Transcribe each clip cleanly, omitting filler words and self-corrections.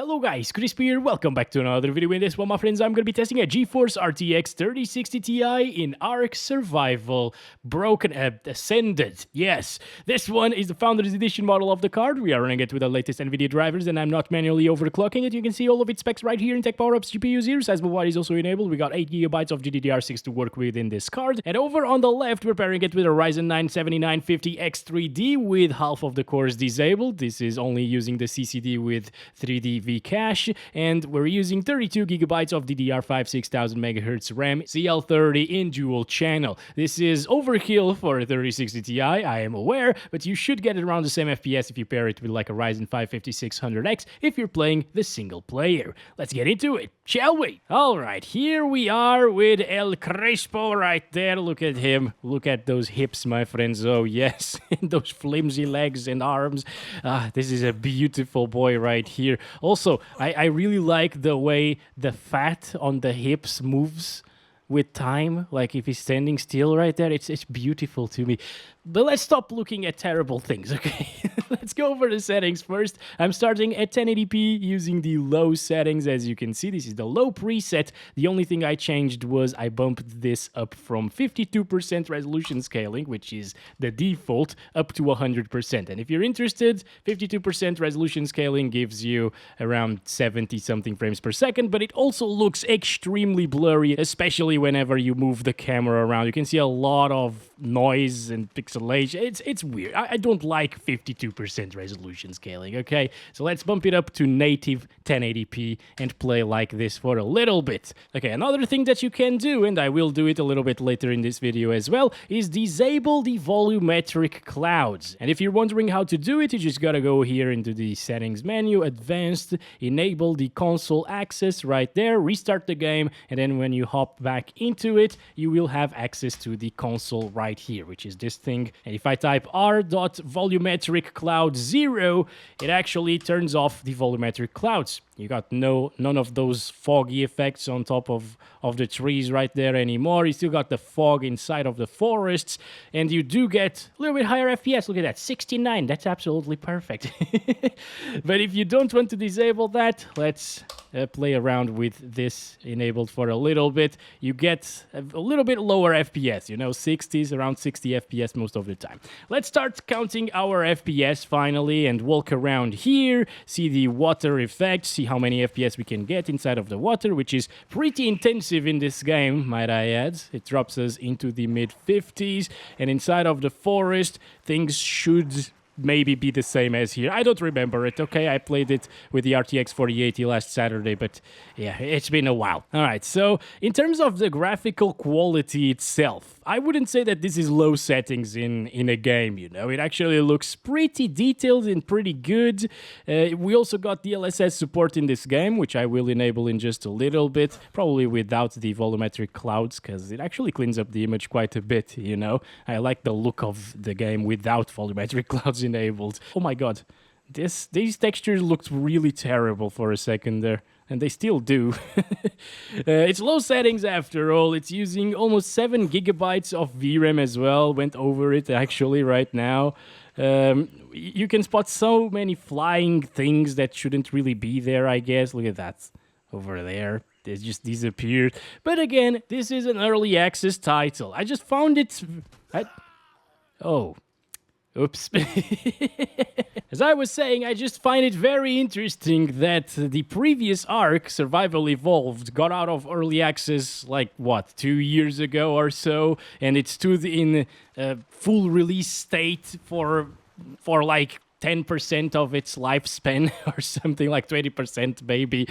Hello guys, Crispy here, welcome back to another video. In this one, my friends, I'm going to be testing a GeForce RTX 3060 Ti in ARK Survival Ascended. Yes, this one is the Founders Edition model of the card. We are running it with the latest NVIDIA drivers, and I'm not manually overclocking it. You can see all of its specs right here in Tech Power-Ups. GPU 0, sizable wide is also enabled. We got 8GB of GDDR6 to work with in this card. And over on the left, we're pairing it with a Ryzen 9 7950X3D with half of the cores disabled. This is only using the CCD with 3D V cache, and we're using 32GB of DDR5 6000 MHz RAM CL30 in dual channel. This is overkill for a 3060 Ti, I am aware, but you should get it around the same FPS if you pair it with like a Ryzen 5 5600X if you're playing the single player. Let's get into it, shall we? Alright, here we are with El Crespo right there. Look at him. Look at those hips, my friends. Oh yes, those flimsy legs and arms. This is a beautiful boy right here. Also, I really like the way the fat on the hips moves with time. Like if he's standing still right there, it's beautiful to me. But let's stop looking at terrible things, okay? Let's go over the settings first. I'm starting at 1080p using the low settings. As you can see, this is the low preset. The only thing I changed was I bumped this up from 52% resolution scaling, which is the default, up to 100%. And if you're interested, 52% resolution scaling gives you around 70-something frames per second, but it also looks extremely blurry, especially whenever you move the camera around. You can see a lot of noise and pixelation. It's weird. I don't like 52% resolution scaling, okay? So let's bump it up to native 1080p and play like this for a little bit. Okay, another thing that you can do, and I will do it a little bit later in this video as well, is disable the volumetric clouds. And if you're wondering how to do it, you just gotta go here into the settings menu, advanced, enable the console access right there, restart the game, and then when you hop back into it, you will have access to the console right here, which is this thing. And if I type r.volumetric cloud 0, it actually turns off the volumetric clouds. You got none of those foggy effects on top of the trees right there anymore. You still got the fog inside of the forests, and you do get a little bit higher FPS. Look at that, 69. That's absolutely perfect. But if you don't want to disable that, let's play around with this enabled for a little bit. You get a little bit lower FPS, you know, 60s, around 60 FPS most of the time. Let's start counting our FPS finally and walk around here, see the water effect, see how many FPS we can get inside of the water, which is pretty intensive in this game, might I add. It drops us into the mid-50s, and inside of the forest, things should maybe be the same as here. I don't remember it, okay? I played it with the RTX 4080 last Saturday, but yeah, it's been a while. All right, so in terms of the graphical quality itself, I wouldn't say that this is low settings in a game, you know? It actually looks pretty detailed and pretty good. We also got DLSS support in this game, which I will enable in just a little bit, probably without the volumetric clouds, because it actually cleans up the image quite a bit, you know? I like the look of the game without volumetric clouds enabled. Oh my god, these textures looked really terrible for a second there, and they still do. It's low settings after all. It's using almost 7GB of VRAM as well. Went over it actually right now. You can spot so many flying things that shouldn't really be there, I guess. Look at that over there. They just disappeared. But again, this is an early access title. I just found it... Oh. Oops. As I was saying, I just find it very interesting that the previous ARK, Survival Evolved, got out of early access, like, what, 2 years ago or so, and it stood in full release state for like 10% of its lifespan or something, like 20% maybe,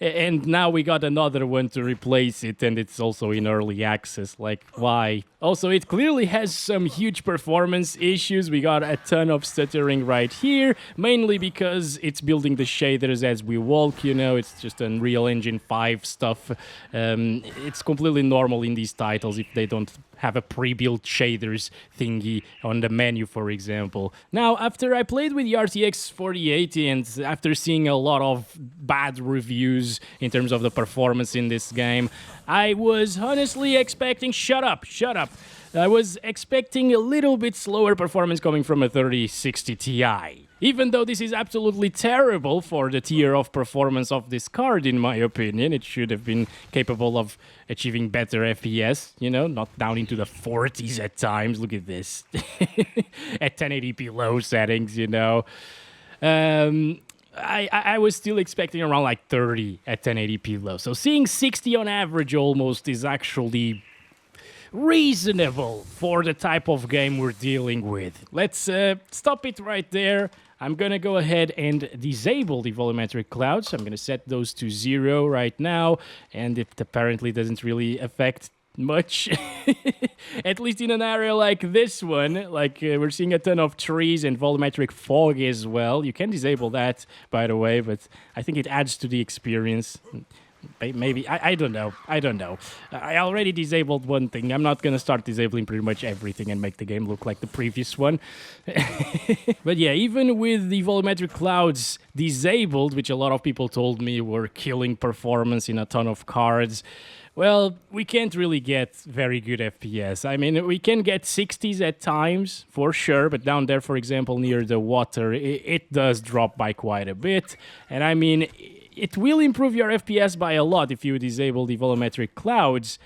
and now we got another one to replace it, and it's also in early access. Like, why? Also, it clearly has some huge performance issues. We got a ton of stuttering right here, mainly because it's building the shaders as we walk, you know. It's just Unreal Engine 5 stuff. It's completely normal in these titles if they don't have a pre-built shaders thingy on the menu, for example. Now, after I played with the RTX 4080 and after seeing a lot of bad reviews in terms of the performance in this game, I was honestly expecting... Shut up! I was expecting a little bit slower performance coming from a 3060 Ti. Even though this is absolutely terrible for the tier of performance of this card, in my opinion, it should have been capable of achieving better FPS, you know, not down into the 40s at times. Look at this. At 1080p low settings, you know. I was still expecting around like 30 at 1080p low. So seeing 60 on average almost is actually reasonable for the type of game we're dealing with. Let's stop it right there. I'm gonna go ahead and disable the volumetric clouds. I'm gonna set those to 0 right now, and it apparently doesn't really affect much. At least in an area like this one, like we're seeing a ton of trees and volumetric fog as well. You can disable that, by the way, but I think it adds to the experience. Maybe, I don't know. I don't know. I already disabled one thing. I'm not going to start disabling pretty much everything and make the game look like the previous one. But yeah, even with the volumetric clouds disabled, which a lot of people told me were killing performance in a ton of cards, well, we can't really get very good FPS. I mean, we can get 60s at times, for sure, but down there, for example, near the water, it does drop by quite a bit. And I mean, it will improve your FPS by a lot if you disable the volumetric clouds,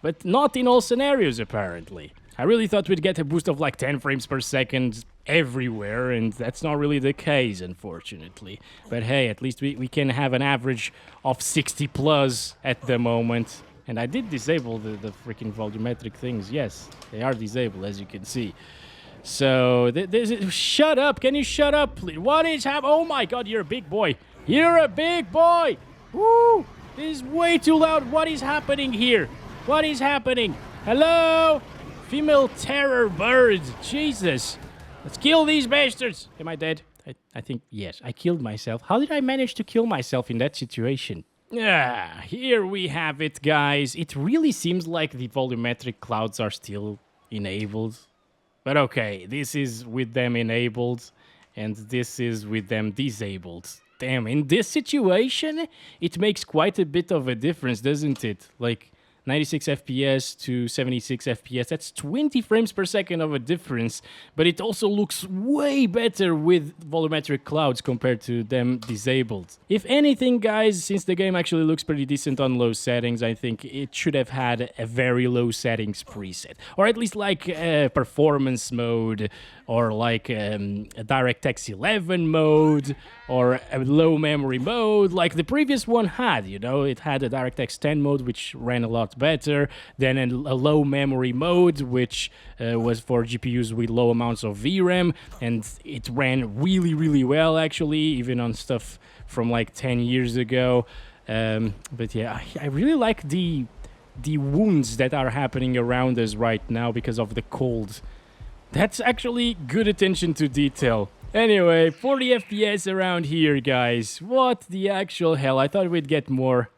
but not in all scenarios, apparently. I really thought we'd get a boost of like 10 frames per second everywhere, and that's not really the case, unfortunately. But hey, at least we can have an average of 60 plus at the moment. And I did disable the freaking volumetric things. Yes, they are disabled, as you can see. So, shut up. Can you shut up, please? What is happening? Oh my god, you're a big boy. You're a big boy. Woo! This is way too loud. What is happening here? What is happening? Hello? Female terror birds. Jesus. Let's kill these bastards. Am I dead? I think, yes, I killed myself. How did I manage to kill myself in that situation? Ah, here we have it, guys. It really seems like the volumetric clouds are still enabled. But okay, this is with them enabled, and this is with them disabled. Damn, in this situation, it makes quite a bit of a difference, doesn't it? Like, 96 FPS to 76 FPS, that's 20 frames per second of a difference, but it also looks way better with volumetric clouds compared to them disabled. If anything, guys, since the game actually looks pretty decent on low settings, I think it should have had a very low settings preset, or at least like a performance mode, or like a DirectX 11 mode, or a low memory mode, like the previous one had, you know, it had a DirectX 10 mode, which ran a lot better, then a low memory mode, which was for GPUs with low amounts of VRAM, and it ran really, really well, actually, even on stuff from like 10 years ago. But yeah, I really like the wounds that are happening around us right now because of the cold. That's actually good attention to detail. Anyway, 40 FPS around here, guys. What the actual hell? I thought we'd get more.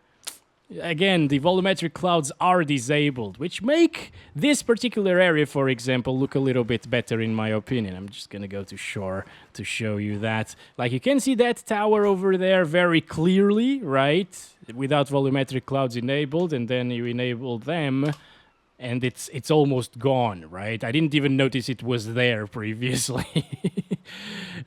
Again, the volumetric clouds are disabled, which make this particular area, for example, look a little bit better in my opinion. I'm just gonna go to shore to show you that. Like, you can see that tower over there very clearly, right? Without volumetric clouds enabled, and then you enable them, and it's almost gone, right? I didn't even notice it was there previously.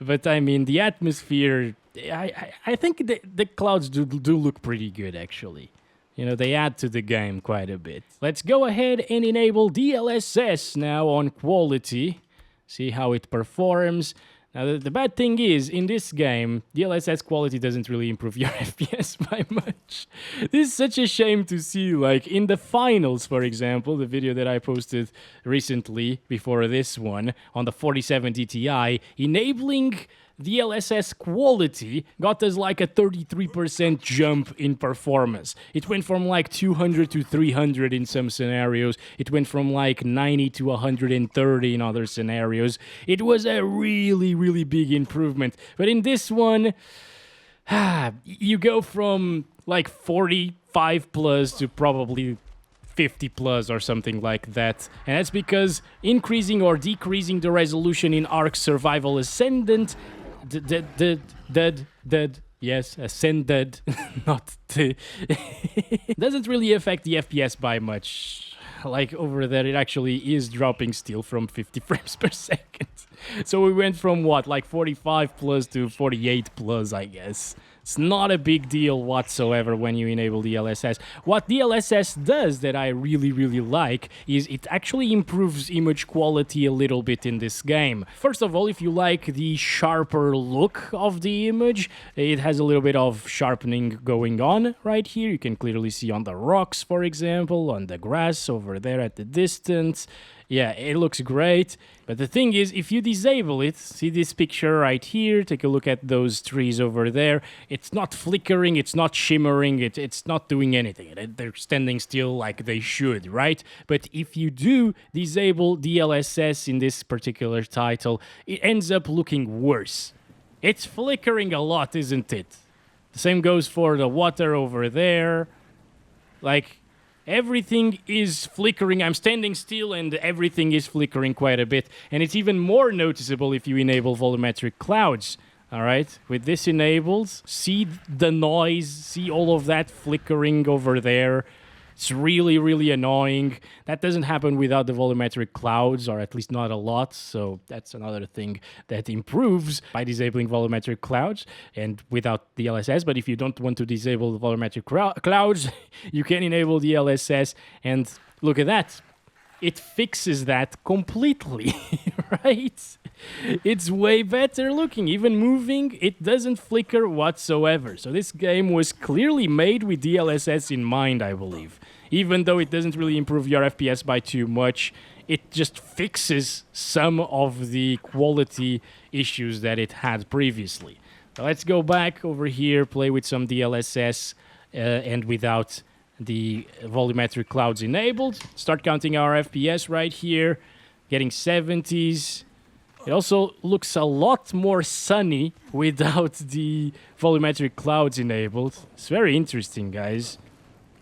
But I mean, the atmosphere, I think the clouds do look pretty good, actually. You know, they add to the game quite a bit. Let's go ahead and enable DLSS now on quality. See how it performs. Now, the bad thing is, in this game, DLSS quality doesn't really improve your FPS by much. This is such a shame to see, like, in the finals, for example, the video that I posted recently, before this one, on the 4070 Ti, enabling DLSS quality got us like a 33% jump in performance. It went from like 200 to 300 in some scenarios. It went from like 90 to 130 in other scenarios. It was a really, really big improvement. But in this one, you go from like 45 plus to probably 50 plus or something like that. And that's because increasing or decreasing the resolution in ARK Survival Ascended, yes, Ascended, not doesn't really affect the FPS by much. like over there, it actually is dropping still from 50 frames per second. So we went from what, like 45 plus to 48 plus, I guess. It's not a big deal whatsoever when you enable DLSS. What DLSS does that I really, really like is it actually improves image quality a little bit in this game. First of all, if you like the sharper look of the image, it has a little bit of sharpening going on right here. You can clearly see on the rocks, for example, on the grass over there at the distance. Yeah, it looks great. But the thing is, if you disable it, see this picture right here, take a look at those trees over there. It's not flickering, it's not shimmering, it's not doing anything. They're standing still like they should, right? But if you do disable DLSS in this particular title, it ends up looking worse. It's flickering a lot, isn't it? The same goes for the water over there. Like, everything is flickering. I'm standing still and everything is flickering quite a bit. And it's even more noticeable if you enable volumetric clouds. All right, with this enabled, see the noise, see all of that flickering over there. It's really, really annoying. That doesn't happen without the volumetric clouds, or at least not a lot. So that's another thing that improves by disabling volumetric clouds and without DLSS. But if you don't want to disable the volumetric clouds, you can enable DLSS, and look at that. It fixes that completely, right? It's way better looking. Even moving, it doesn't flicker whatsoever. So this game was clearly made with DLSS in mind, I believe. Even though it doesn't really improve your FPS by too much, it just fixes some of the quality issues that it had previously. So let's go back over here, play with some DLSS and without the volumetric clouds enabled. Start counting our FPS right here, getting 70s. It also looks a lot more sunny without the volumetric clouds enabled. It's very interesting, guys.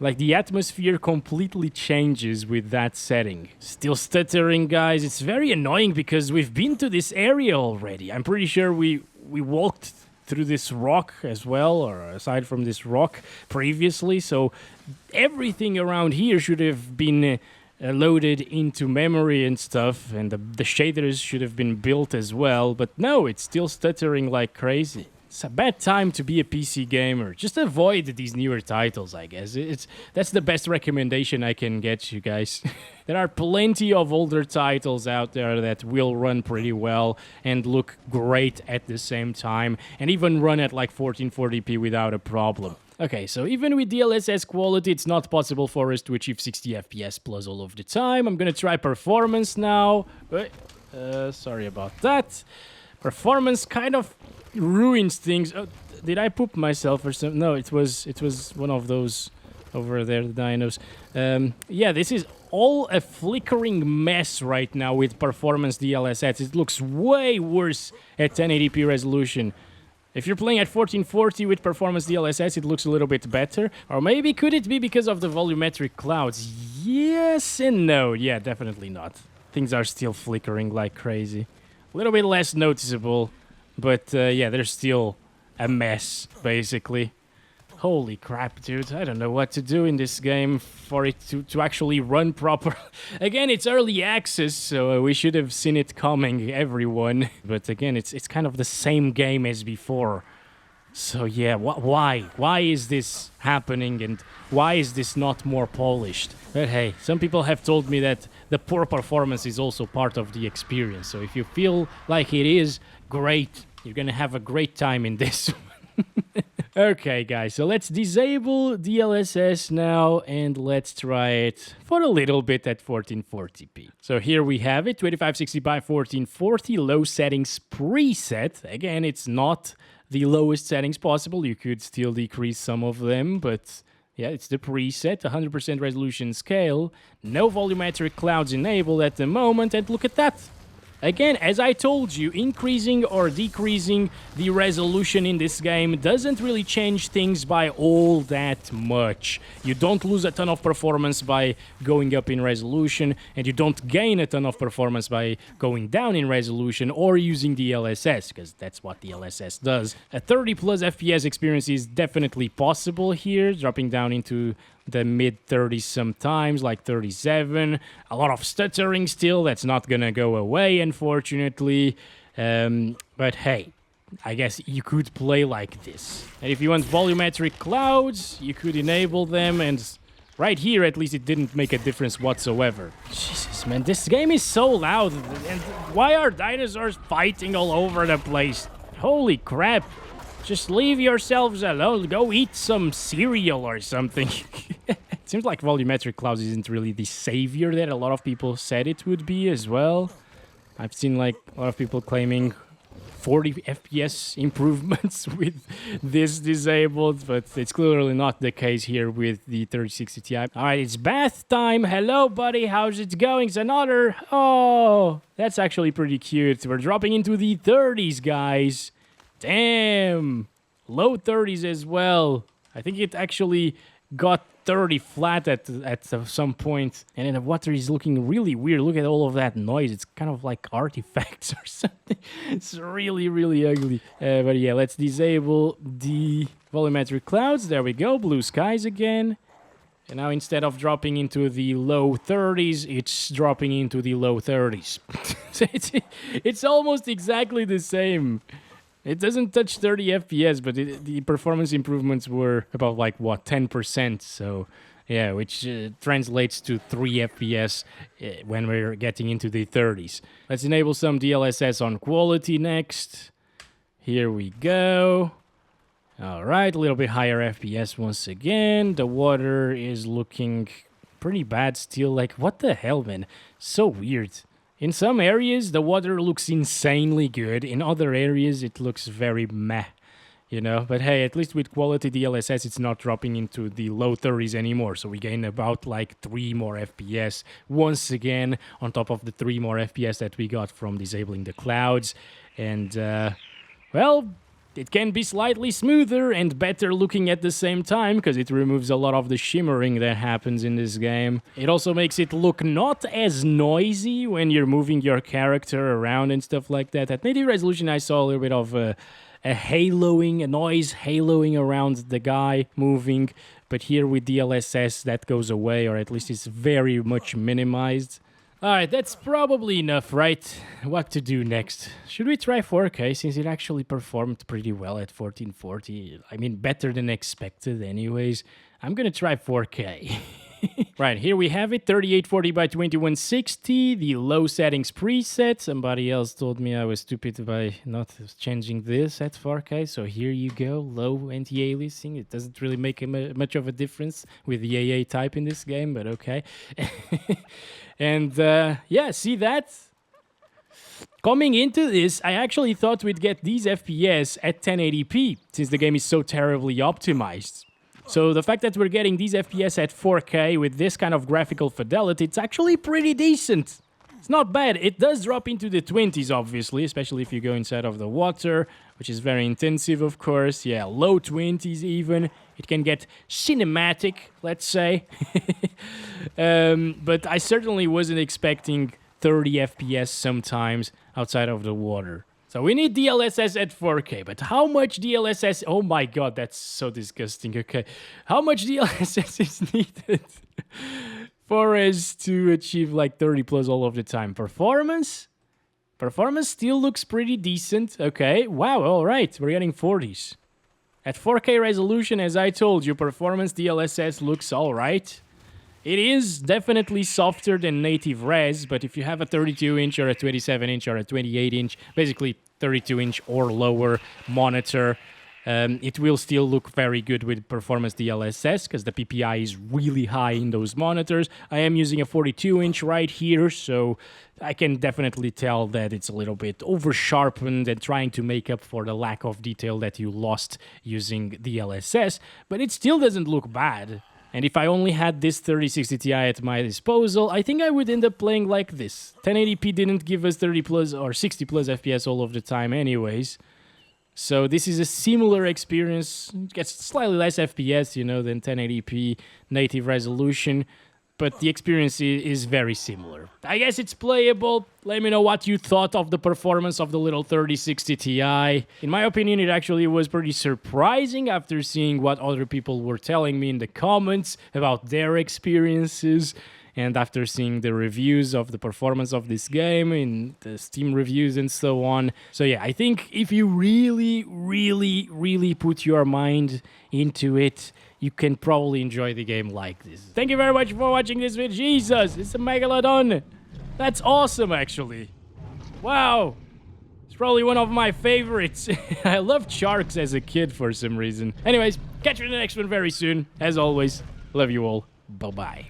Like, the atmosphere completely changes with that setting. Still stuttering, guys. It's very annoying because we've been to this area already. I'm pretty sure we walked through this rock as well, or aside from this rock previously. So everything around here should have been loaded into memory and stuff, and the shaders should have been built as well. But no, it's still stuttering like crazy. It's a bad time to be a PC gamer. Just avoid these newer titles, I guess. That's the best recommendation I can get you guys. There are plenty of older titles out there that will run pretty well and look great at the same time, and even run at like 1440p without a problem. Okay, so even with DLSS quality, it's not possible for us to achieve 60 FPS plus all of the time. I'm gonna try performance now. Sorry about that. Performance kind of ruins things. Oh, did I poop myself or something? No, it was one of those over there, the dinos. Yeah, this is all a flickering mess right now with performance DLSS. It looks way worse at 1080p resolution. If you're playing at 1440 with performance DLSS, it looks a little bit better. Or maybe could it be because of the volumetric clouds? Yes and no. Yeah, definitely not. Things are still flickering like crazy. A little bit less noticeable, but yeah, they're still a mess, basically. Holy crap, dude. I don't know what to do in this game for it to actually run proper. Again, it's early access, so we should have seen it coming, everyone. But again, it's kind of the same game as before. So yeah, why? Why is this happening, and why is this not more polished? But hey, some people have told me that the poor performance is also part of the experience. So if you feel like it is, great. You're gonna have a great time in this one. Okay, guys, so let's disable DLSS now, and let's try it for a little bit at 1440p. So here we have it, 2560 by 1440, low settings preset. Again, it's not the lowest settings possible. You could still decrease some of them, but yeah, it's the preset, 100% resolution scale, no volumetric clouds enabled at the moment, and look at that. Again, as I told you, increasing or decreasing the resolution in this game doesn't really change things by all that much. You don't lose a ton of performance by going up in resolution, and you don't gain a ton of performance by going down in resolution or using DLSS, because that's what DLSS does. A 30 plus FPS experience is definitely possible here, dropping down into the mid 30s sometimes, like 37. A lot of stuttering still. That's not gonna go away, unfortunately. But hey, I guess you could play like this. And if you want volumetric clouds, you could enable them, and right here, at least, it didn't make a difference whatsoever. Jesus, man, this game is so loud. And why are dinosaurs fighting all over the place? Holy crap. Just leave yourselves alone. Go eat some cereal or something. It seems like volumetric clouds isn't really the savior that a lot of people said it would be as well. I've seen like a lot of people claiming 40 FPS improvements with this disabled, but it's clearly not the case here with the 3060 Ti. All right, it's bath time. Hello, buddy. How's it going? It's another... Oh, that's actually pretty cute. We're dropping into the 30s, guys. Damn. Low 30s as well. I think it actually got 30 flat at some point, and then the water is looking really weird. Look at all of that noise. It's kind of like artifacts or something. It's really, really ugly. But yeah, let's disable the volumetric clouds. There we go. Blue skies again. And now instead of dropping into the low 30s, it's dropping into the low 30s. So it's almost exactly the same. It doesn't touch 30 FPS, but the performance improvements were about, like, what, 10%? So, yeah, which translates to 3 FPS when we're getting into the 30s. Let's enable some DLSS on quality next. Here we go. All right, a little bit higher FPS once again. The water is looking pretty bad still. Like, what the hell, man? So weird. In some areas, the water looks insanely good. In other areas, it looks very meh, you know? But hey, at least with quality DLSS, it's not dropping into the low 30s anymore. So we gain about like 3 more FPS once again on top of the 3 more FPS that we got from disabling the clouds. And, well... it can be slightly smoother and better looking at the same time because it removes a lot of the shimmering that happens in this game. It also makes it look not as noisy when you're moving your character around and stuff like that. At native resolution, I saw a little bit of a haloing, a noise haloing around the guy moving. But here with DLSS, that goes away, or at least it's very much minimized. Alright, that's probably enough, right? What to do next? Should we try 4K, since it actually performed pretty well at 1440? I mean, better than expected anyways. I'm gonna try 4K. Right, here we have it, 3840 by 2160, the low settings preset. Somebody else told me I was stupid by not changing this at 4K, so here you go, low anti-aliasing. It doesn't really make much of a difference with the AA type in this game, but okay. And yeah, see that? Coming into this, I actually thought we'd get these FPS at 1080p, since the game is so terribly optimized. So the fact that we're getting these FPS at 4K with this kind of graphical fidelity, it's actually pretty decent. It's not bad. It does drop into the 20s, obviously, especially if you go inside of the water, which is very intensive, of course. Yeah, low 20s even. It can get cinematic, let's say. But I certainly wasn't expecting 30 FPS sometimes outside of the water. So we need DLSS at 4K, but how much DLSS... Oh my god, that's so disgusting, okay. How much DLSS is needed for us to achieve like 30 plus all of the time? Performance? Performance still looks pretty decent, okay. Wow, alright, we're getting 40s. At 4K resolution, as I told you, performance DLSS looks alright. It is definitely softer than native res, but if you have a 32-inch or a 27-inch or a 28-inch, basically 32-inch or lower monitor, it will still look very good with performance DLSS because the PPI is really high in those monitors. I am using a 42-inch right here, so I can definitely tell that it's a little bit over-sharpened and trying to make up for the lack of detail that you lost using DLSS, but it still doesn't look bad. And if I only had this 3060 Ti at my disposal, I think I would end up playing like this. 1080p didn't give us 30 plus or 60 plus FPS all of the time anyways. So this is a similar experience. It gets slightly less FPS, you know, than 1080p native resolution. but the experience is very similar. I guess it's playable. Let me know what you thought of the performance of the little 3060 Ti. In my opinion, it actually was pretty surprising after seeing what other people were telling me in the comments about their experiences, and after seeing the reviews of the performance of this game in the Steam reviews and so on. So yeah, I think if you really put your mind into it, you can probably enjoy the game like this. Thank you very much for watching this video. Jesus, it's a Megalodon. That's awesome, actually. Wow. It's probably one of my favorites. I loved sharks as a kid for some reason. Anyways, catch you in the next one very soon. As always, love you all. Bye-bye.